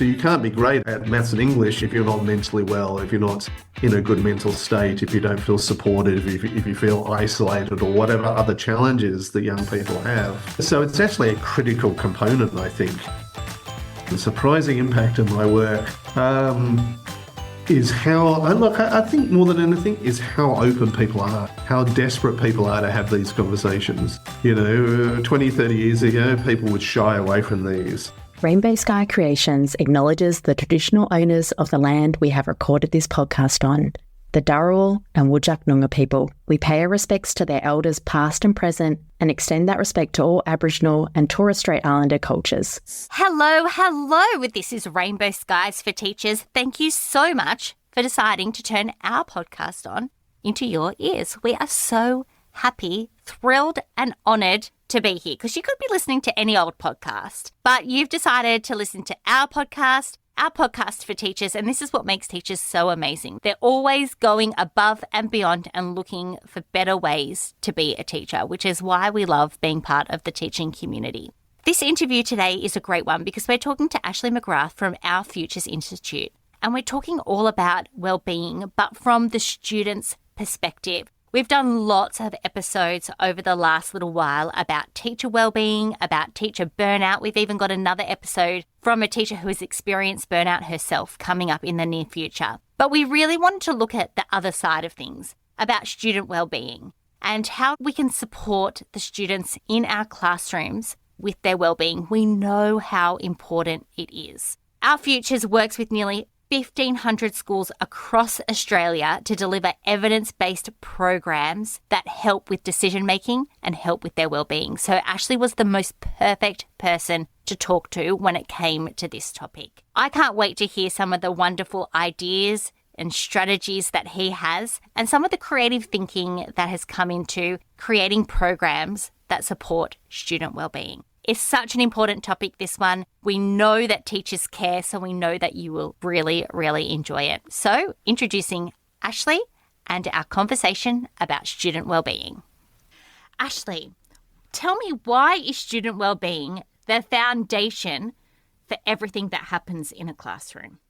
So you can't be great at maths and English if you're not mentally well, if you're not in a good mental state, if you don't feel supported, if you feel isolated, or whatever other challenges that young people have. So it's actually a critical component, I think. The surprising impact of my work is how, I think more than anything, is how open people are, how desperate people are to have these conversations. 20, 30 years ago, people would shy away from these. Rainbow Sky Creations acknowledges the traditional owners of the land we have recorded this podcast on, the Dharawal and Whadjuk Noongar people. We pay our respects to their elders past and present and extend that respect to all Aboriginal and Torres Strait Islander cultures. Hello. This is Rainbow Skies for Teachers. Thank you so much for deciding to turn our podcast on into your ears. We are so happy, thrilled and honoured to be here, because you could be listening to any old podcast, but you've decided to listen to our podcast for teachers, and this is what makes teachers so amazing. They're always going above and beyond and looking for better ways to be a teacher, which is why we love being part of the teaching community. This interview today is a great one because we're talking to Ashley McGrath from Our Futures Institute, and we're talking all about wellbeing, but from the student's perspective. We've done lots of episodes over the last little while about teacher wellbeing, about teacher burnout. We've even got another episode from a teacher who has experienced burnout herself coming up in the near future. But we really wanted to look at the other side of things, about student wellbeing and how we can support the students in our classrooms with their wellbeing. We know how important it is. Our Futures works with nearly 1,500 schools across Australia to deliver evidence-based programs that help with decision-making and help with their wellbeing. So Ashley was the most perfect person to talk to when it came to this topic. I can't wait to hear some of the wonderful ideas and strategies that he has and some of the creative thinking that has come into creating programs that support student wellbeing. It's such an important topic, this one. We know that teachers care, so we know that you will really, really enjoy it. So, introducing Ashley and our conversation about student wellbeing. Ashley, tell me, why is student wellbeing the foundation for everything that happens in a classroom?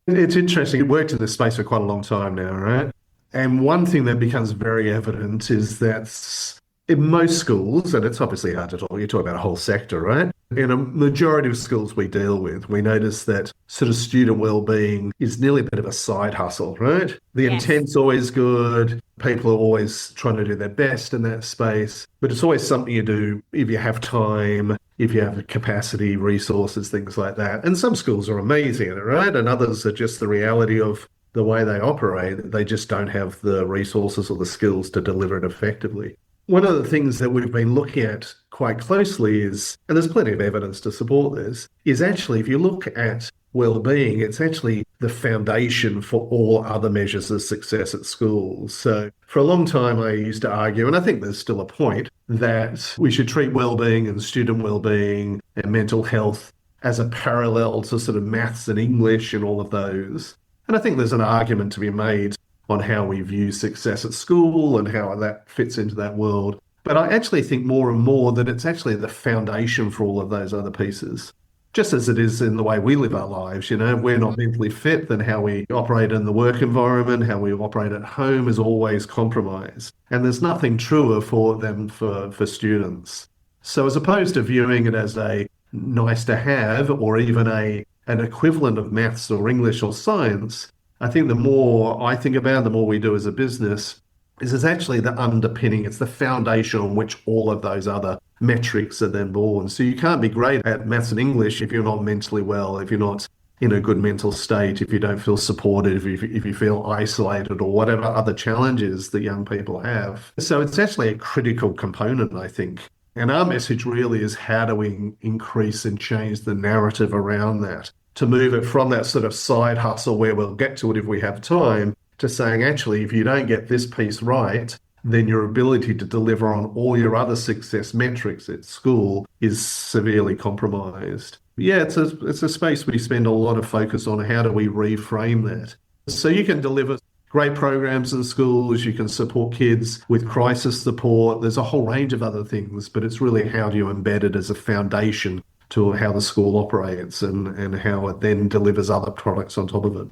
It's interesting. I've worked in this space for quite a long time now, right? And one thing that becomes very evident is that in most schools, and it's obviously hard to talk, you talk about a whole sector, right? In a majority of schools we deal with, we notice that sort of student wellbeing is nearly a bit of a side hustle, right? The intent's always good. People are always trying to do their best in that space, but it's always something you do if you have time, if you have capacity, resources, things like that. And some schools are amazing at it, right? And others are just the reality of the way they operate. They just don't have the resources or the skills to deliver it effectively. One of the things that we've been looking at quite closely is, and there's plenty of evidence to support this, is actually if you look at well-being, it's actually the foundation for all other measures of success at schools. So for a long time I used to argue, and I think there's still a point, that we should treat well-being and student well-being and mental health as a parallel to sort of maths and English and all of those. And I think there's an argument to be made on how we view success at school and how that fits into that world. But I actually think more and more that it's actually the foundation for all of those other pieces. Just as it is in the way we live our lives, if we're not mentally fit, then how we operate in the work environment, how we operate at home is always compromised. And there's nothing truer for them for students. So as opposed to viewing it as a nice to have or even an equivalent of maths or English or science, I think the more I think about, the more we do as a business, is it's actually the underpinning, it's the foundation on which all of those other metrics are then born. So you can't be great at maths and English if you're not mentally well, if you're not in a good mental state, if you don't feel supported, if you feel isolated or whatever other challenges that young people have. So it's actually a critical component, I think. And our message really is, how do we increase and change the narrative around that, to move it from that sort of side hustle where we'll get to it if we have time, to saying, actually, if you don't get this piece right, then your ability to deliver on all your other success metrics at school is severely compromised. Yeah, it's a space we spend a lot of focus on. How do we reframe that? So you can deliver great programs in schools, you can support kids with crisis support, there's a whole range of other things, but it's really how do you embed it as a foundation to how the school operates and how it then delivers other products on top of it.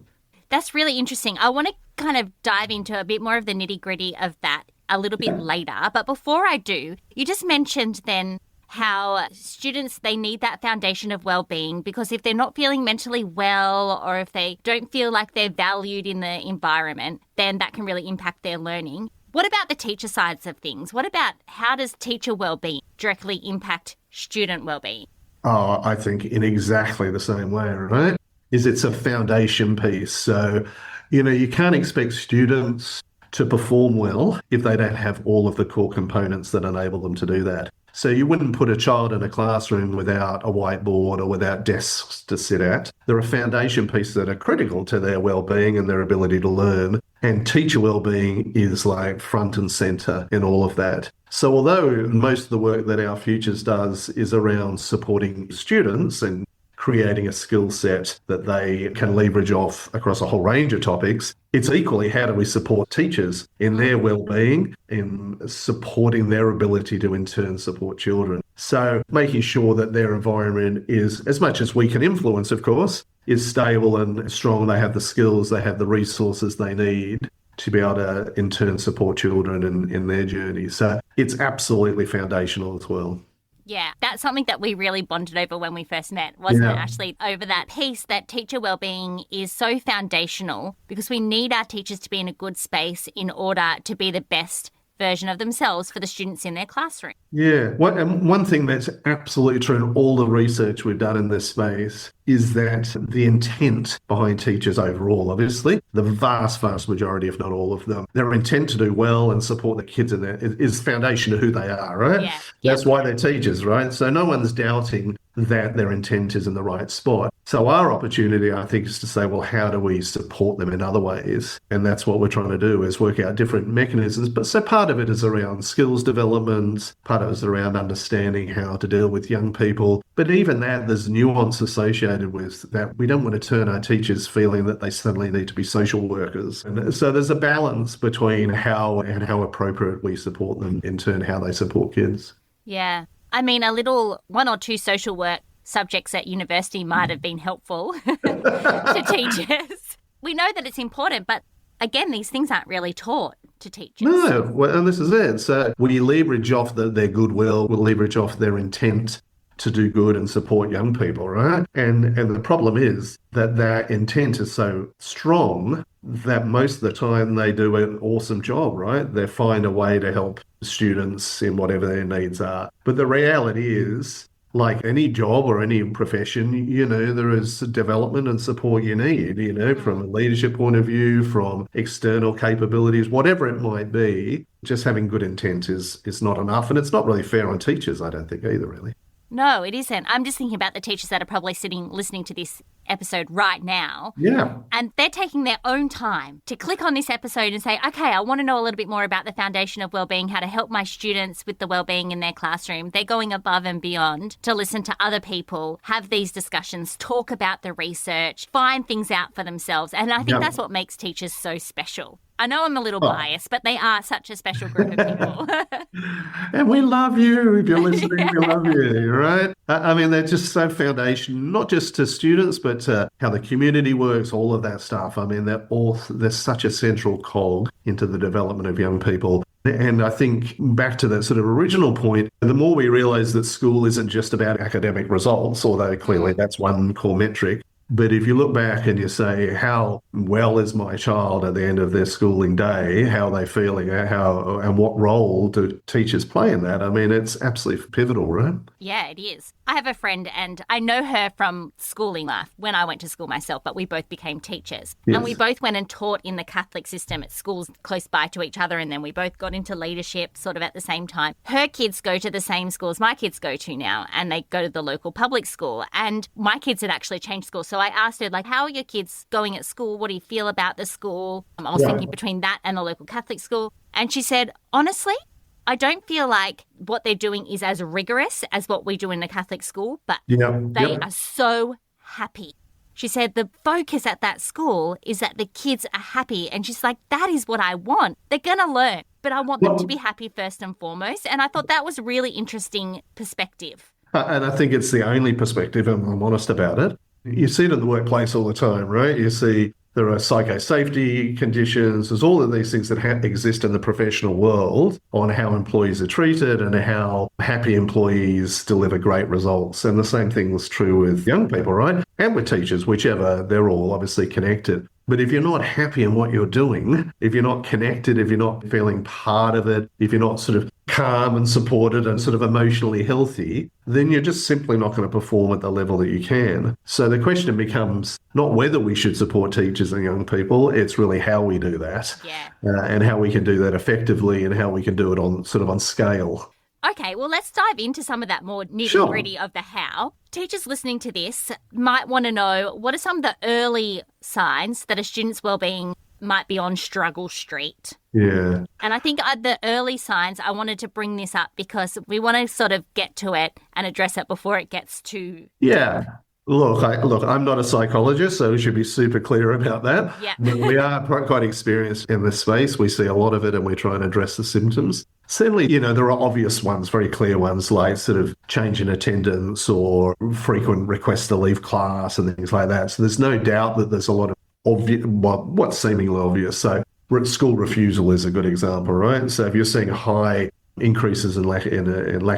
That's really interesting. I want to kind of dive into a bit more of the nitty-gritty of that a little bit later. But before I do, you just mentioned then how students, they need that foundation of well-being, because if they're not feeling mentally well, or if they don't feel like they're valued in the environment, then that can really impact their learning. What about the teacher sides of things? What about how does teacher well-being directly impact student well-being? Oh, I think in exactly the same way, right? It's a foundation piece. So, you can't expect students to perform well if they don't have all of the core components that enable them to do that. So you wouldn't put a child in a classroom without a whiteboard or without desks to sit at. There are foundation pieces that are critical to their well-being and their ability to learn. And teacher well-being is like front and centre in all of that. So although most of the work that our Futures does is around supporting students and creating a skill set that they can leverage off across a whole range of topics, it's equally how do we support teachers in their well-being, in supporting their ability to in turn support children. So making sure that their environment is, as much as we can influence, of course, is stable and strong. They have the skills, they have the resources they need to be able to in turn support children in their journey. So it's absolutely foundational as well. Yeah, that's something that we really bonded over when we first met, wasn't it, Ashley? Over that piece that teacher wellbeing is so foundational because we need our teachers to be in a good space in order to be the best version of themselves for the students in their classroom. Yeah. One thing that's absolutely true in all the research we've done in this space is that the intent behind teachers overall, obviously, the vast, vast majority, if not all of them, their intent to do well and support the kids in there is foundation to who they are, right? Yeah. That's why they're teachers, right? So no one's doubting that their intent is in the right spot. So our opportunity, I think, is to say, well, how do we support them in other ways? And that's what we're trying to do, is work out different mechanisms. But so part of it is around skills development, part of it is around understanding how to deal with young people. But even that, there's nuance associated with that. We don't want to turn our teachers feeling that they suddenly need to be social workers. And so there's a balance between how appropriate we support them, in turn, how they support kids. Yeah. I mean, a little 1 or 2 social work subjects at university might have been helpful to teachers. We know that it's important, but again, these things aren't really taught to teachers. No, well, and this is it. So we leverage off their goodwill, we'll leverage off their intent to do good and support young people, right? And the problem is that their intent is so strong that most of the time they do an awesome job, right? They find a way to help students in whatever their needs are. But the reality is, like any job or any profession, there is development and support you need, from a leadership point of view, from external capabilities, whatever it might be. Just having good intent is not enough. And it's not really fair on teachers, I don't think, either, really. No, it isn't. I'm just thinking about the teachers that are probably listening to this episode right now. Yeah. And they're taking their own time to click on this episode and say, okay, I want to know a little bit more about the foundation of wellbeing, how to help my students with the wellbeing in their classroom. They're going above and beyond to listen to other people, have these discussions, talk about the research, find things out for themselves. And I think that's what makes teachers so special. I know I'm a little biased, but they are such a special group of people. And we love you. If you're listening, we love you, right? I mean, they're just so foundational, not just to students, but to how the community works, all of that stuff. I mean, they're such a central cog into the development of young people. And I think back to that sort of original point, the more we realize that school isn't just about academic results, although clearly that's one core metric. But if you look back and you say, how well is my child at the end of their schooling day? How are they feeling? And what role do teachers play in that? I mean, it's absolutely pivotal, right? Yeah, it is. I have a friend and I know her from schooling life when I went to school myself, but we both became teachers. Yes. And we both went and taught in the Catholic system at schools close by to each other. And then we both got into leadership sort of at the same time. Her kids go to the same schools my kids go to now, and they go to the local public school. And my kids had actually changed schools. So I asked her, how are your kids going at school? What do you feel about the school? I was thinking between that and the local Catholic school. And she said, honestly, I don't feel like what they're doing is as rigorous as what we do in the Catholic school, but they are so happy. She said the focus at that school is that the kids are happy. And she's like, that is what I want. They're going to learn, but I want them to be happy first and foremost. And I thought that was a really interesting perspective. And I think it's the only perspective, and I'm honest about it. You see it in the workplace all the time, right? You see there are psycho-safety conditions. There's all of these things that exist in the professional world on how employees are treated and how happy employees deliver great results. And the same thing is true with young people, right? And with teachers, whichever, they're all obviously connected. But if you're not happy in what you're doing, if you're not connected, if you're not feeling part of it, if you're not sort of calm and supported and sort of emotionally healthy, then you're just simply not going to perform at the level that you can. So the question becomes not whether we should support teachers and young people, it's really how we do that. And how we can do that effectively and how we can do it on scale. Okay, well, let's dive into some of that more nitty-gritty of the how. Teachers listening to this might want to know, what are some of the early signs that a student's wellbeing might be on struggle street? Yeah. And I think the early signs, I wanted to bring this up because we want to sort of get to it and address it before it gets too... Yeah. Look, I'm not a psychologist, so we should be super clear about that. Yeah. We are quite experienced in this space. We see a lot of it and we try and address the symptoms. Certainly, there are obvious ones, very clear ones, like sort of change in attendance or frequent requests to leave class and things like that. So there's no doubt that there's a lot of obvious, what's seemingly obvious. So school refusal is a good example, right? So if you're seeing high increases in lack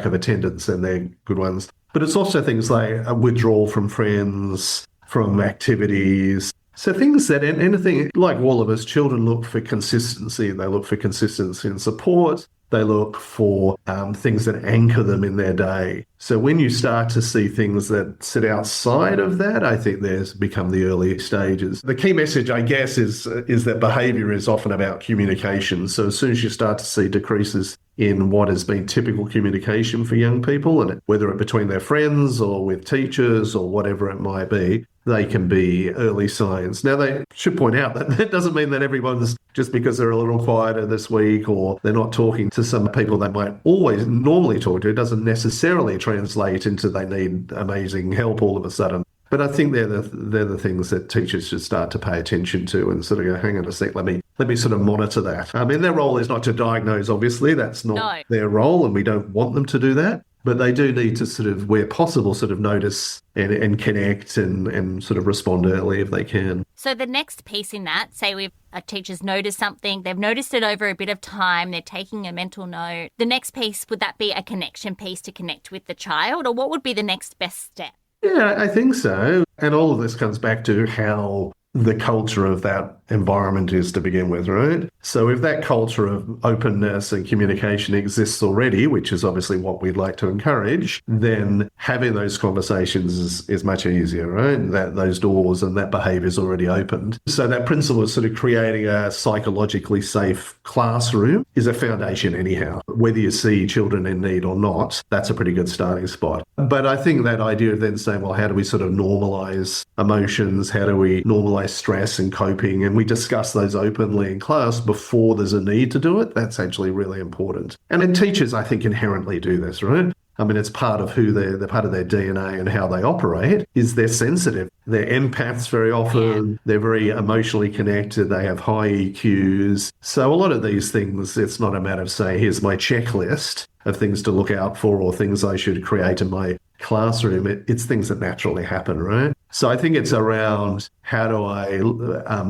of attendance, then they're good ones. But it's also things like a withdrawal from friends, from activities. So things that anything, like all of us, children look for consistency. They look for consistency and support. They look for things that anchor them in their day. So when you start to see things that sit outside of that, I think there's become the early stages. The key message, I guess, is that behaviour is often about communication. So as soon as you start to see decreases in what has been typical communication for young people, and whether it's between their friends or with teachers or whatever it might be, they can be early signs. Now, they should point out that doesn't mean that everyone's, just because they're a little quieter this week or they're not talking to some people they might always normally talk to, doesn't necessarily translate into they need amazing help all of a sudden. But I think they're the things that teachers should start to pay attention to and sort of go, hang on a sec, let me sort of monitor that. I mean, their role is not to diagnose, obviously. That's not their role, and we don't want them to do that. But they do need to sort of, where possible, sort of notice and connect and sort of respond early if they can. So the next piece in that, say a teacher's noticed something, they've noticed it over a bit of time, they're taking a mental note. The next piece, would that be a connection piece to connect with the child, or what would be the next best step? Yeah, I think so. And all of this comes back to how the culture of that environment is to begin with, right? So if that culture of openness and communication exists already, which is obviously what we'd like to encourage, then having those conversations is much easier, right? That those doors and that behaviour is already opened. So that principle of sort of creating a psychologically safe classroom is a foundation anyhow. Whether you see children in need or not, that's a pretty good starting spot. But I think that idea of then saying, well, how do we sort of normalise emotions? How do we normalise stress and coping? And we discuss those openly in class before there's a need to do it. That's actually really important. And then teachers, I think, inherently do this, right? I mean, it's part of who they're part of their DNA and how they operate is they're sensitive. They're empaths very often. They're very emotionally connected. They have high EQs. So a lot of these things, it's not a matter of saying, here's my checklist of things to look out for or things I should create in my classroom. It's things that naturally happen, right? So I think it's around how do I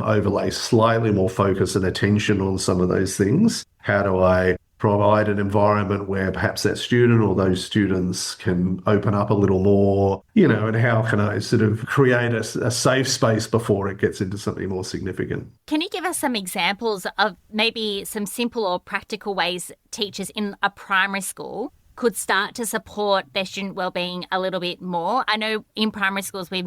overlay slightly more focus and attention on some of those things? How do I provide an environment where perhaps that student or those students can open up a little more, and how can I sort of create a safe space before it gets into something more significant? Can you give us some examples of maybe some simple or practical ways teachers in a primary school could start to support their student wellbeing a little bit more? I know in primary schools we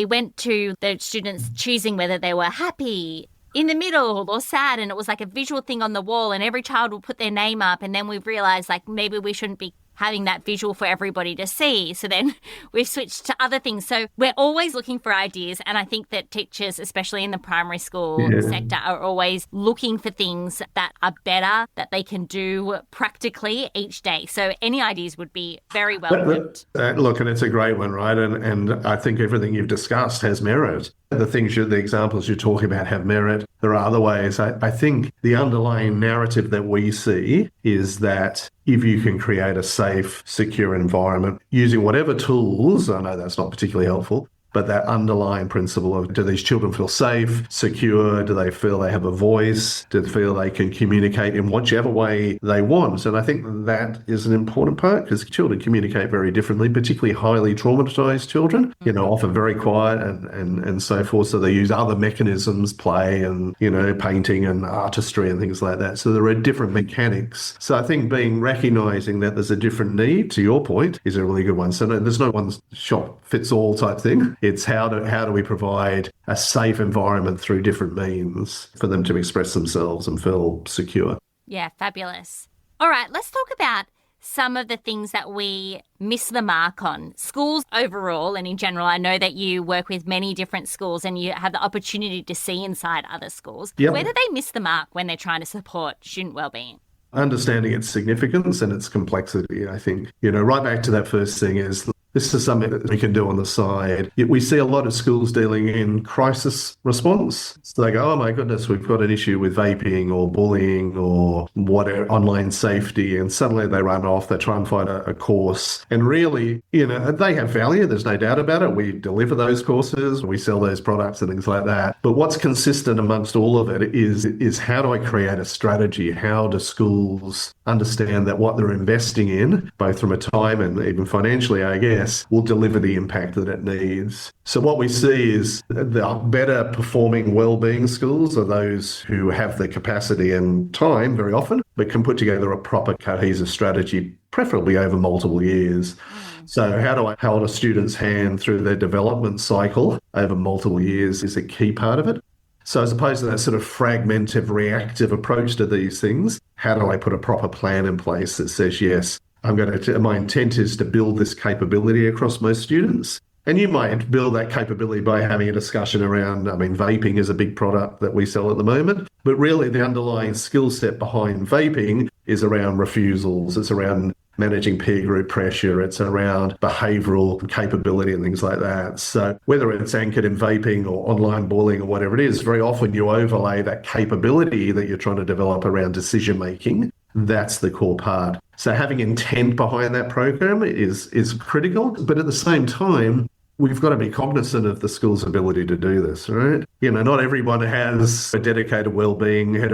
went to the students choosing whether they were happy, in the middle, or sad, and it was like a visual thing on the wall, and every child would put their name up, and then we realised like maybe we shouldn't be having that visual for everybody to see. So then we've switched to other things. So we're always looking for ideas. And I think that teachers, especially in the primary school sector, are always looking for things that are better, that they can do practically each day. So any ideas would be very welcomed. Look, and it's a great one, right? And I think everything you've discussed has merit. The examples you're talking about have merit. There are other ways. I think the underlying narrative that we see is that if you can create a safe, secure environment using whatever tools, I know that's not particularly helpful, but that underlying principle of, do these children feel safe, secure? Do they feel they have a voice? Do they feel they can communicate in whichever way they want? And I think that is an important part, because children communicate very differently, particularly highly traumatized children, often very quiet and so forth. So they use other mechanisms, play and, painting and artistry and things like that. So there are different mechanics. So I think recognizing that there's a different need, to your point, is a really good one. So there's no one shop fits all type thing. It's how do we provide a safe environment through different means for them to express themselves and feel secure. Yeah, fabulous. All right, let's talk about some of the things that we miss the mark on. Schools overall and in general, I know that you work with many different schools and you have the opportunity to see inside other schools. Yep. Where do they miss the mark when they're trying to support student wellbeing? Understanding its significance and its complexity, I think. Right back to that first thing is, this is something that we can do on the side. We see a lot of schools dealing in crisis response. So they go, oh my goodness, we've got an issue with vaping or bullying or whatever, online safety, and suddenly they run off, they try and find a course. And really, they have value, there's no doubt about it. We deliver those courses, we sell those products and things like that. But what's consistent amongst all of it is how do I create a strategy? How do schools understand that what they're investing in, both from a time and even financially, I guess, will deliver the impact that it needs. So what we see is the better performing wellbeing schools are those who have the capacity and time very often, but can put together a proper cohesive strategy, preferably over multiple years. So how do I hold a student's hand through their development cycle over multiple years is a key part of it. So as opposed to that sort of fragmented, reactive approach to these things, how do I put a proper plan in place that says, yes, my intent is to build this capability across most students. And you might build that capability by having a discussion around, vaping is a big product that we sell at the moment, but really the underlying skill set behind vaping is around refusals. It's around managing peer group pressure. It's around behavioural capability and things like that. So whether it's anchored in vaping or online bullying or whatever it is, very often you overlay that capability that you're trying to develop around decision making. That's the core part. So having intent behind that program is critical, but at the same time, we've got to be cognizant of the school's ability to do this, right? Not everyone has a dedicated head of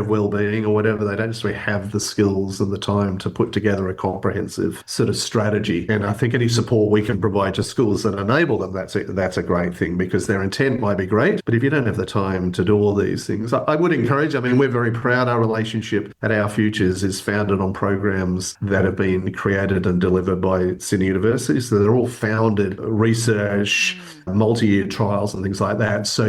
wellbeing or whatever. They don't necessarily have the skills and the time to put together a comprehensive sort of strategy. And I think any support we can provide to schools that enable them, that's a great thing, because their intent might be great, but if you don't have the time to do all these things, I would encourage, we're very proud our relationship at Our Futures is founded on programs that have been created and delivered by Sydney University. So they're all founded research, multi-year trials and things like that. So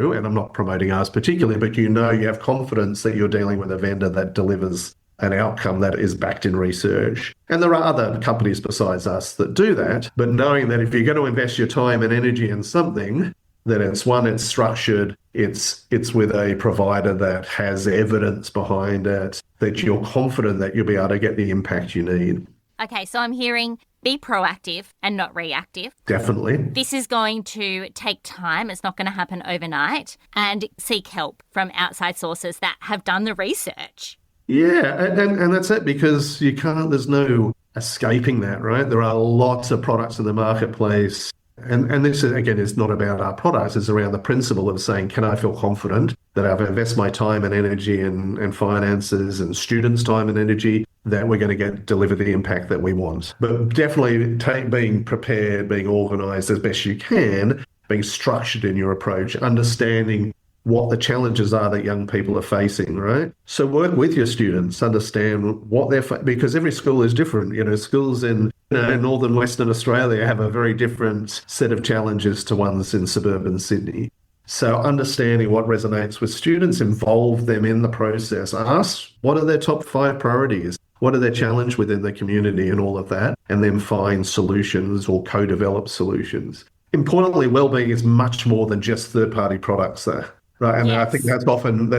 and I'm not promoting ours particularly, but you have confidence that you're dealing with a vendor that delivers an outcome that is backed in research. And there are other companies besides us that do that, but knowing that if you're going to invest your time and energy in something, that it's structured, it's with a provider that has evidence behind it, that you're confident that you'll be able to get the impact you need. Okay, so I'm hearing be proactive and not reactive. Definitely. This is going to take time. It's not going to happen overnight. And seek help from outside sources that have done the research. Yeah, and that's it, because there's no escaping that, right? There are lots of products in the marketplace. And this, again, is not about our products. It's around the principle of saying, can I feel confident that I've invested my time and energy and finances and students' time and energy that we're going to deliver the impact that we want? But definitely being prepared, being organised as best you can, being structured in your approach, understanding what the challenges are that young people are facing, right? So work with your students, understand what because every school is different. Schools in northern Western Australia have a very different set of challenges to ones in suburban Sydney. So understanding what resonates with students, involve them in the process, ask what are their top 5 priorities, what are their challenges within the community and all of that, and then find solutions or co-develop solutions. Importantly, wellbeing is much more than just third-party products there. Right, and yes. I think that's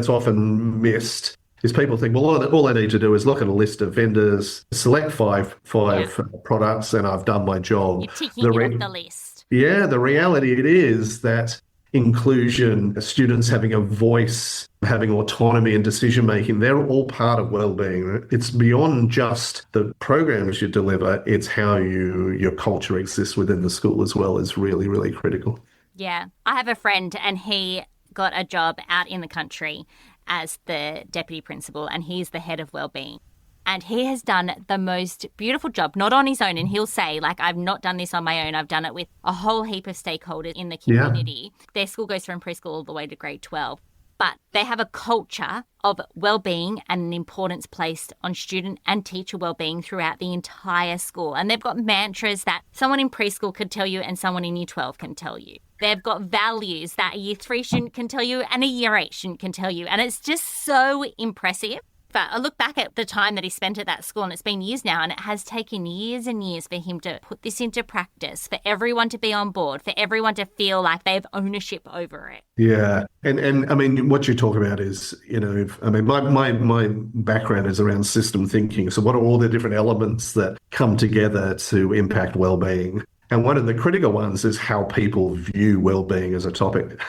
often missed. Is people think, well, all I need to do is look at a list of vendors, select five products, and I've done my job. You're ticking off the list. Yeah, the reality it is that inclusion, students having a voice, having autonomy and decision making, they're all part of wellbeing. It's beyond just the programs you deliver, it's how your culture exists within the school as well is really, really critical. Yeah. I have a friend and he got a job out in the country as the deputy principal, and he's the head of wellbeing. And he has done the most beautiful job, not on his own. And he'll say, like, I've not done this on my own. I've done it with a whole heap of stakeholders in the community. Yeah. Their school goes from preschool all the way to grade 12. But they have a culture of wellbeing and an importance placed on student and teacher wellbeing throughout the entire school. And they've got mantras that someone in preschool could tell you and someone in year 12 can tell you. They've got values that a year 3 student can tell you and a year 8 student can tell you. And it's just so impressive. But I look back at the time that he spent at that school, and it's been years now, and it has taken years and years for him to put this into practice, for everyone to be on board, for everyone to feel like they have ownership over it. Yeah. And I mean, what you talk about is, my background is around system thinking. So what are all the different elements that come together to impact wellbeing? And one of the critical ones is how people view wellbeing as a topic.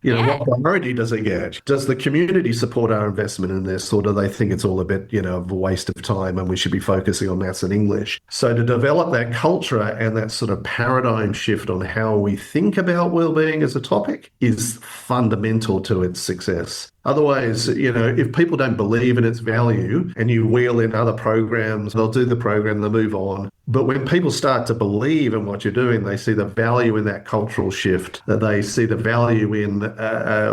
What priority does it get? Does the community support our investment in this, or do they think it's all a bit, of a waste of time and we should be focusing on maths and English? So to develop that culture and that sort of paradigm shift on how we think about wellbeing as a topic is fundamental to its success. Otherwise, if people don't believe in its value and you wheel in other programs, they'll do the program, they'll move on. But when people start to believe in what you're doing, they see the value in that cultural shift, that they see the value in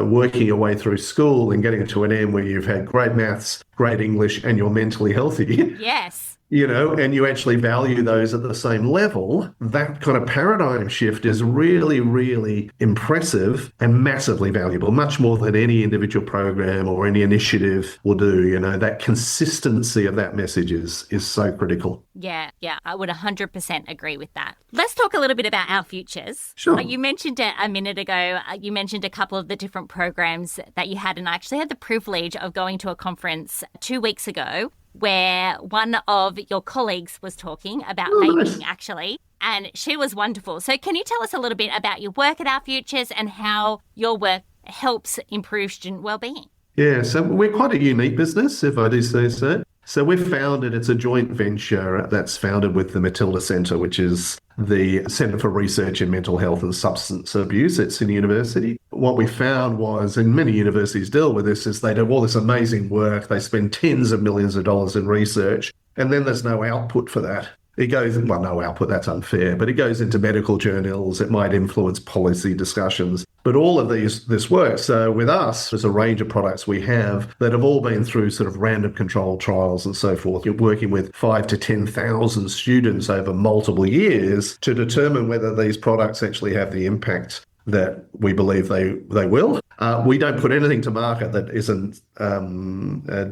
working your way through school and getting to an end where you've had great maths, great English, and you're mentally healthy. Yes. And you actually value those at the same level, that kind of paradigm shift is really, really impressive and massively valuable, much more than any individual program or any initiative will do. That consistency of that message is so critical. Yeah, I would 100% agree with that. Let's talk a little bit about our futures. Sure. You mentioned it a minute ago. You mentioned a couple of the different programs that you had, and I actually had the privilege of going to a conference 2 weeks ago where one of your colleagues was talking about vaping, actually, and she was wonderful. So can you tell us a little bit about your work at Our Futures and how your work helps improve student wellbeing? Yeah, so we're quite a unique business, if I do say so. So we've founded, it's a joint venture that's founded with the Matilda Centre, which is the Centre for Research in Mental Health and Substance Abuse at Sydney University. What we found was, and many universities deal with this, is they do all this amazing work, they spend tens of millions of dollars in research, and then there's no output for that. It goes, well, no output, that's unfair, but it goes into medical journals, it might influence policy discussions, but all of this work. So with us, there's a range of products we have that have all been through sort of random controlled trials and so forth. You're working with 5,000 to 10,000 students over multiple years to determine whether these products actually have the impact that we believe they will. We don't put anything to market that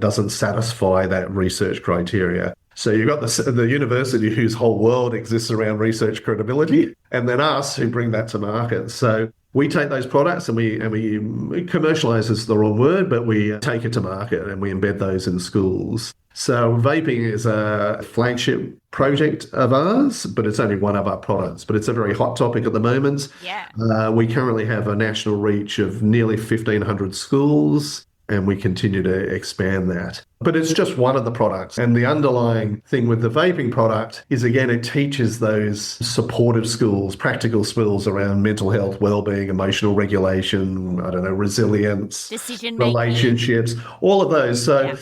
doesn't satisfy that research criteria. So you've got the university whose whole world exists around research credibility, and then us who bring that to market. So we take those products and we commercialize is the wrong word, but we take it to market and we embed those in schools. So vaping is a flagship project of ours, but it's only one of our products. But it's a very hot topic at the moment. Yeah. We currently have a national reach of nearly 1,500 schools, and we continue to expand that. But it's just one of the products. And the underlying thing with the vaping product is, again, it teaches those supportive skills, practical skills around mental health, wellbeing, emotional regulation, resilience, decision-making, relationships, all of those. So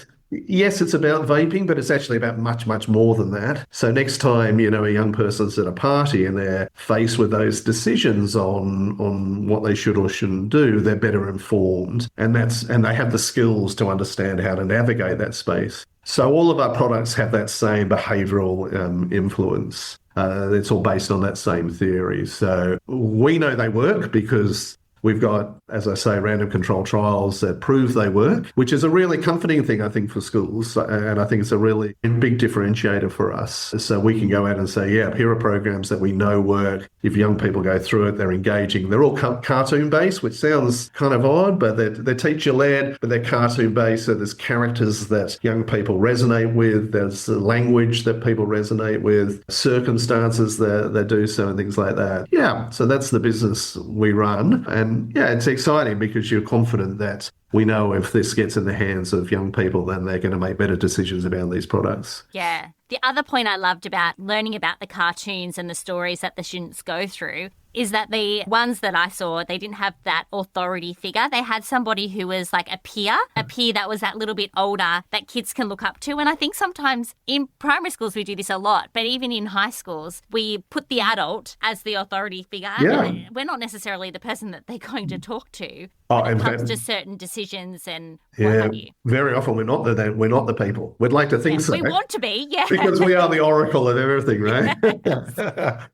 yes, it's about vaping, but it's actually about much, much more than that. So next time, a young person's at a party and they're faced with those decisions on what they should or shouldn't do, they're better informed. And they have the skills to understand how to navigate that space. So all of our products have that same behavioural influence. It's all based on that same theory. So we know they work because we've got, as I say, random control trials that prove they work, which is a really comforting thing, I think, for schools. And I think it's a really big differentiator for us. So we can go out and say, yeah, here are programs that we know work. If young people go through it, they're engaging. They're all cartoon-based, which sounds kind of odd, but they're teacher-led, but they're cartoon-based. So there's characters that young people resonate with. There's language that people resonate with, circumstances that do so, and things like that. Yeah, so that's the business we run. And And yeah, it's exciting because you're confident that we know if this gets in the hands of young people, then they're going to make better decisions about these products. Yeah. The other point I loved about learning about the cartoons and the stories that the students go through is that the ones that I saw, they didn't have that authority figure. They had somebody who was like a peer that was that little bit older that kids can look up to. And I think sometimes in primary schools we do this a lot, but even in high schools, we put the adult as the authority figure. Yeah. And we're not necessarily the person that they're going to talk to Oh, when it in comes fact- to certain decisions and what Yeah, have you. very often we're not the people. We'd like to think Yeah, so. we want to be, yeah. Because we are the oracle of everything, right?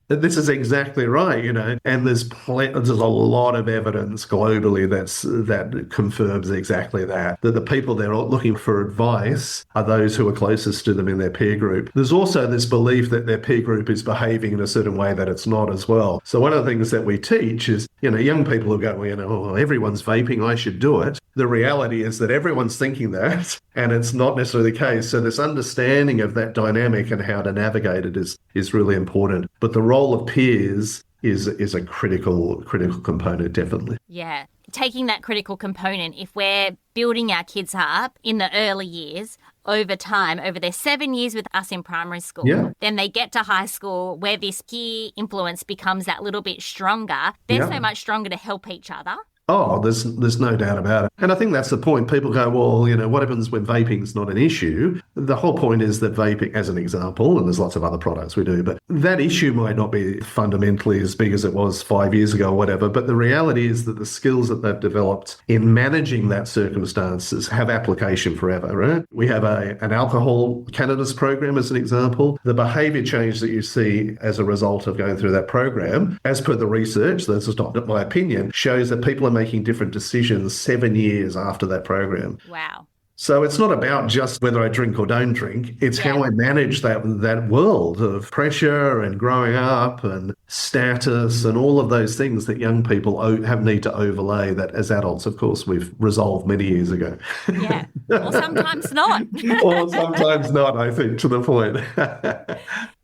This is exactly right, and there's a lot of evidence globally that confirms exactly that the people they're looking for advice are those who are closest to them in their peer group. There's also this belief that their peer group is behaving in a certain way that it's not as well. So one of the things that we teach is, young people who go, oh, everyone's vaping, I should do it. The reality is that everyone's thinking that, and it's not necessarily the case. So this understanding of that dynamic and how to navigate it is really important. But the role of peers is a critical component, definitely. Yeah. Taking that critical component, if we're building our kids up in the early years, over time, over their 7 years with us in primary school, then they get to high school where this peer influence becomes that little bit stronger. They're so much stronger to help each other. Oh, there's no doubt about it. And I think that's the point. People go, well, what happens when vaping's not an issue? The whole point is that vaping, as an example, and there's lots of other products we do, but that issue might not be fundamentally as big as it was 5 years ago or whatever. But the reality is that the skills that they've developed in managing that circumstances have application forever, right? We have an alcohol cannabis program as an example. The behaviour change that you see as a result of going through that program, as per the research, this is not my opinion, shows that people are making different decisions 7 years after that program. Wow. So it's not about just whether I drink or don't drink. It's how I manage that world of pressure and growing up and status and all of those things that young people need to overlay that as adults, of course, we've resolved many years ago. Yeah. Or sometimes not. Or sometimes not, I think, to the point.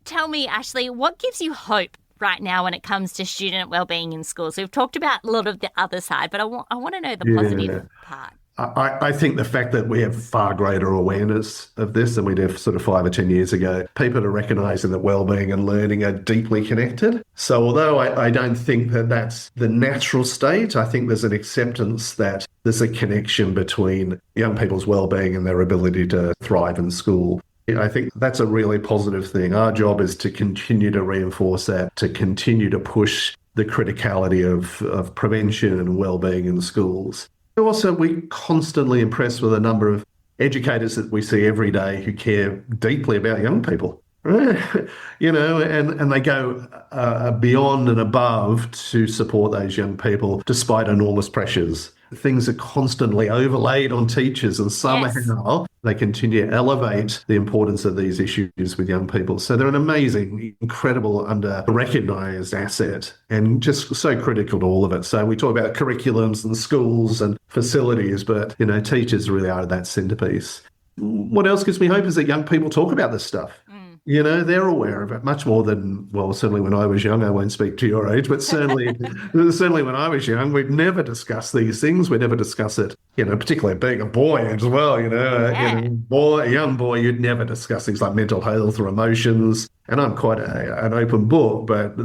Tell me, Ashley, what gives you hope right now when it comes to student wellbeing in schools? We've talked about a lot of the other side, but I want to know the positive part. I think the fact that we have far greater awareness of this than we did sort of 5 or 10 years ago, people are recognising that wellbeing and learning are deeply connected. So although I don't think that that's the natural state, I think there's an acceptance that there's a connection between young people's wellbeing and their ability to thrive in school. I think that's a really positive thing. Our job is to continue to reinforce that, to continue to push the criticality of prevention and wellbeing in schools. Also, we're constantly impressed with a number of educators that we see every day who care deeply about young people. And they go beyond and above to support those young people despite enormous pressures. Things are constantly overlaid on teachers, and somehow they continue to elevate the importance of these issues with young people. So they're an amazing, incredible, under-recognised asset and just so critical to all of it. So we talk about curriculums and schools and facilities, but, teachers really are that centrepiece. What else gives me hope is that young people talk about this stuff. They're aware of it much more than, certainly when I was young. I won't speak to your age, but certainly when I was young, we'd never discuss these things. We'd never discuss it, particularly being a boy as well, a young boy, you'd never discuss things like mental health or emotions. And I'm quite an open book, but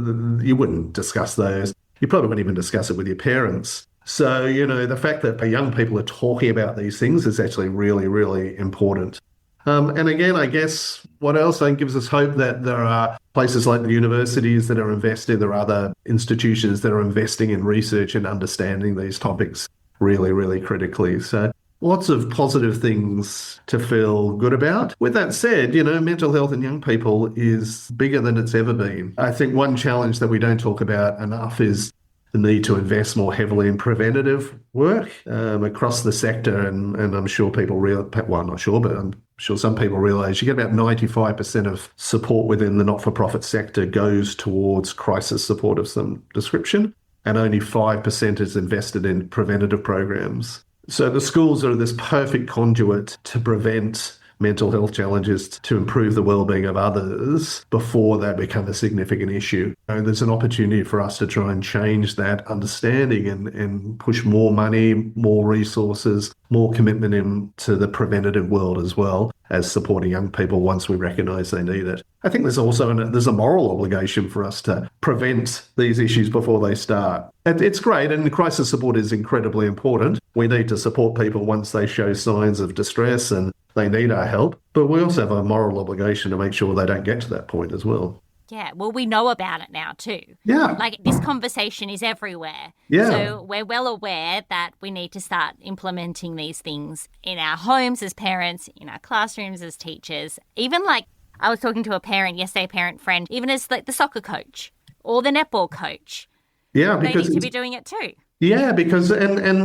you wouldn't discuss those. You probably wouldn't even discuss it with your parents. So, the fact that young people are talking about these things is actually really, really important. And again, I guess what else gives us hope that there are places like the universities that are investing, there are other institutions that are investing in research and understanding these topics really, really critically. So lots of positive things to feel good about. With that said, mental health in young people is bigger than it's ever been. I think one challenge that we don't talk about enough is the need to invest more heavily in preventative work across the sector. And I'm sure people I'm not sure, but I'm sure some people realise you get about 95% of support within the not-for-profit sector goes towards crisis support of some description, and only 5% is invested in preventative programs. So the schools are this perfect conduit to prevent mental health challenges to improve the well-being of others before they become a significant issue. There's an opportunity for us to try and change that understanding and push more money, more resources, more commitment into the preventative world as well as supporting young people once we recognise they need it. I think there's also there's a moral obligation for us to prevent these issues before they start. And it's great, and crisis support is incredibly important. We need to support people once they show signs of distress and they need our help, but we also have a moral obligation to make sure they don't get to that point as well. Yeah, well, we know about it now too. Yeah. Like, this conversation is everywhere. Yeah. So we're well aware that we need to start implementing these things in our homes as parents, in our classrooms as teachers. Even like, I was talking to a parent yesterday, a parent friend, even as like the soccer coach or the netball coach. Yeah, they because need to be doing it too. Yeah, because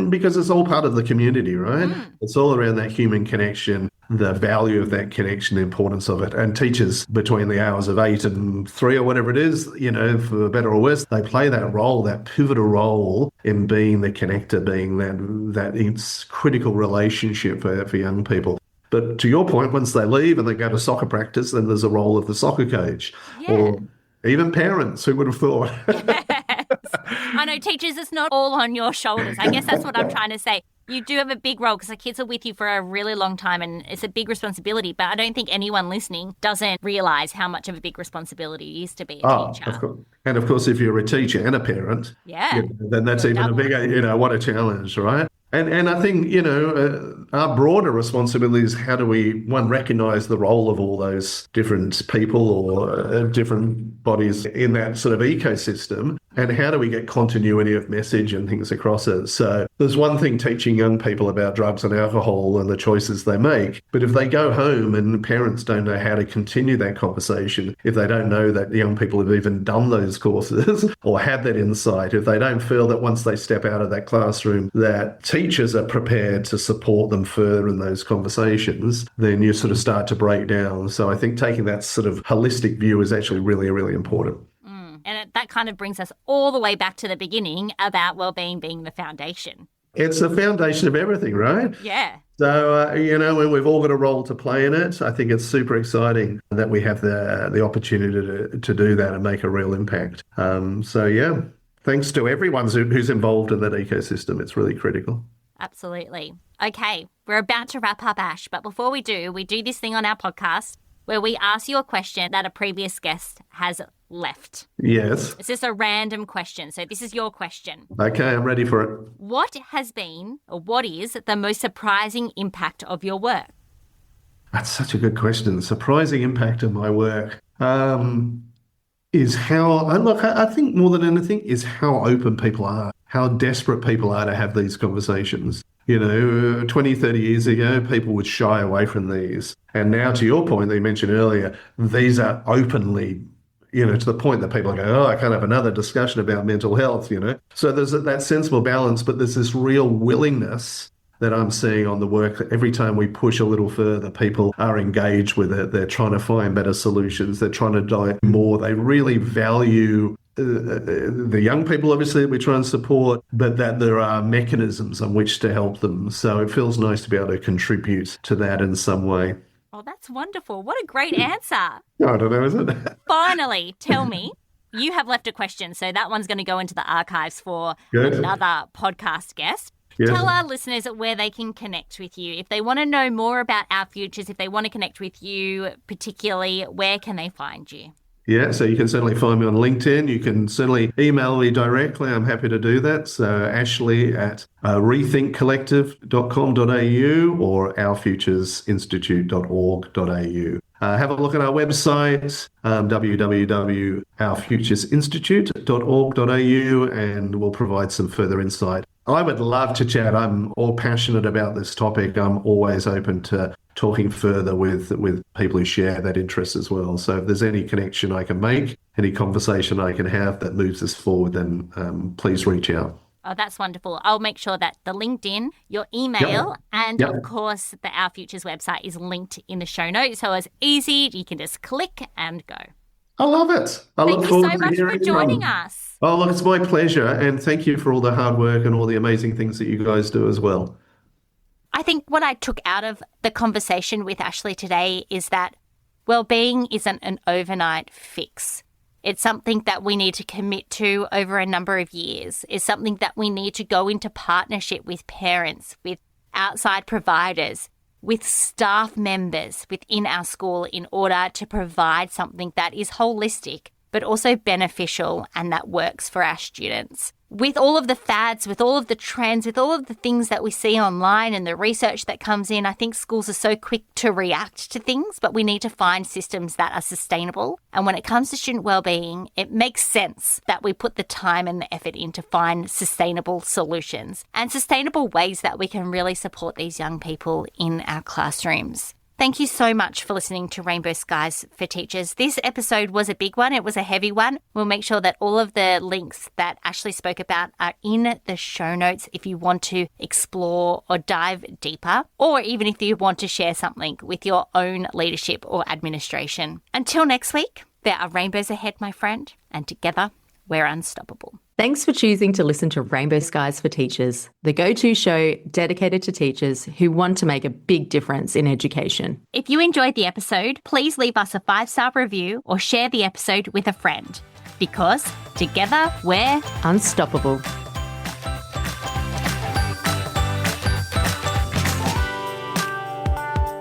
because it's all part of the community, right? It's all around that human connection, the value of that connection, the importance of it. And teachers between the hours of 8 and 3 or whatever it is, for better or worse, they play that role, that pivotal role in being the connector, being that critical relationship for young people. But to your point, once they leave and they go to soccer practice, then there's a role of the soccer coach or even parents. Who would have thought? I know, teachers, it's not all on your shoulders. I guess that's what I'm trying to say. You do have a big role because the kids are with you for a really long time and it's a big responsibility. But I don't think anyone listening doesn't realise how much of a big responsibility it is to be a teacher. Of course. And of course, if you're a teacher and a parent, then that's even a bigger, what a challenge, right? And I think, our broader responsibility is how do we, one, recognise the role of all those different people or different bodies in that sort of ecosystem, and how do we get continuity of message and things across it. So there's one thing teaching young people about drugs and alcohol and the choices they make, but if they go home and parents don't know how to continue that conversation, if they don't know that young people have even done those courses or had that insight, if they don't feel that once they step out of that classroom that teachers are prepared to support them further in those conversations, then you sort of start to break down. So I think taking that sort of holistic view is actually really, really important. And that kind of brings us all the way back to the beginning about wellbeing being the foundation. It's the foundation of everything, right? Yeah. So, when we've all got a role to play in it, I think it's super exciting that we have the opportunity to do that and make a real impact. Thanks to everyone who's involved in that ecosystem. It's really critical. Absolutely. Okay, we're about to wrap up, Ash, but before we do this thing on our podcast where we ask you a question that a previous guest has left. Yes. It's just a random question, so this is your question. Okay, I'm ready for it. What is the most surprising impact of your work? That's such a good question. The surprising impact of my work is how, I think more than anything, is how open people are, how desperate people are to have these conversations. 20, 30 years ago, people would shy away from these. And now, to your point that you mentioned earlier, these are openly, to the point that people go, I can't have another discussion about mental health, So there's that sensible balance, but there's this real willingness that I'm seeing on the work. Every time we push a little further, people are engaged with it. They're trying to find better solutions. They're trying to dive more. They really value the young people, obviously, that we try and support, but that there are mechanisms on which to help them. So it feels nice to be able to contribute to that in some way. Oh, that's wonderful. What a great answer. I don't know, is it? Finally, tell me, you have left a question, so that one's going to go into the archives for another podcast guest. Yes. Tell our listeners where they can connect with you. If they want to know more about Our Futures, if they want to connect with you particularly, where can they find you? Yeah, so you can certainly find me on LinkedIn. You can certainly email me directly. I'm happy to do that. So Ashley at rethinkcollective.com.au or ourfuturesinstitute.org.au. Have a look at our website, www.ourfuturesinstitute.org.au, and we'll provide some further insight. I would love to chat. I'm all passionate about this topic. I'm always open to talking further with people who share that interest as well. So if there's any connection I can make, any conversation I can have that moves us forward, then please reach out. Oh, that's wonderful. I'll make sure that the LinkedIn, your email, and of course the Our Futures website is linked in the show notes. So it's easy. You can just click and go. I love it. Thank you so much for joining us. Oh, look, it's my pleasure. And thank you for all the hard work and all the amazing things that you guys do as well. I think what I took out of the conversation with Ashley today is that wellbeing isn't an overnight fix. It's something that we need to commit to over a number of years. It's something that we need to go into partnership with parents, with outside providers, with staff members within our school in order to provide something that is holistic, but also beneficial and that works for our students. With all of the fads, with all of the trends, with all of the things that we see online and the research that comes in, I think schools are so quick to react to things, but we need to find systems that are sustainable. And when it comes to student wellbeing, it makes sense that we put the time and the effort in to find sustainable solutions and sustainable ways that we can really support these young people in our classrooms. Thank you so much for listening to Rainbow Skies for Teachers. This episode was a big one. It was a heavy one. We'll make sure that all of the links that Ashley spoke about are in the show notes if you want to explore or dive deeper, or even if you want to share something with your own leadership or administration. Until next week, there are rainbows ahead, my friend, and together we're unstoppable. Thanks for choosing to listen to Rainbow Skies for Teachers, the go-to show dedicated to teachers who want to make a big difference in education. If you enjoyed the episode, please leave us a 5-star review or share the episode with a friend, because together we're Unstoppable.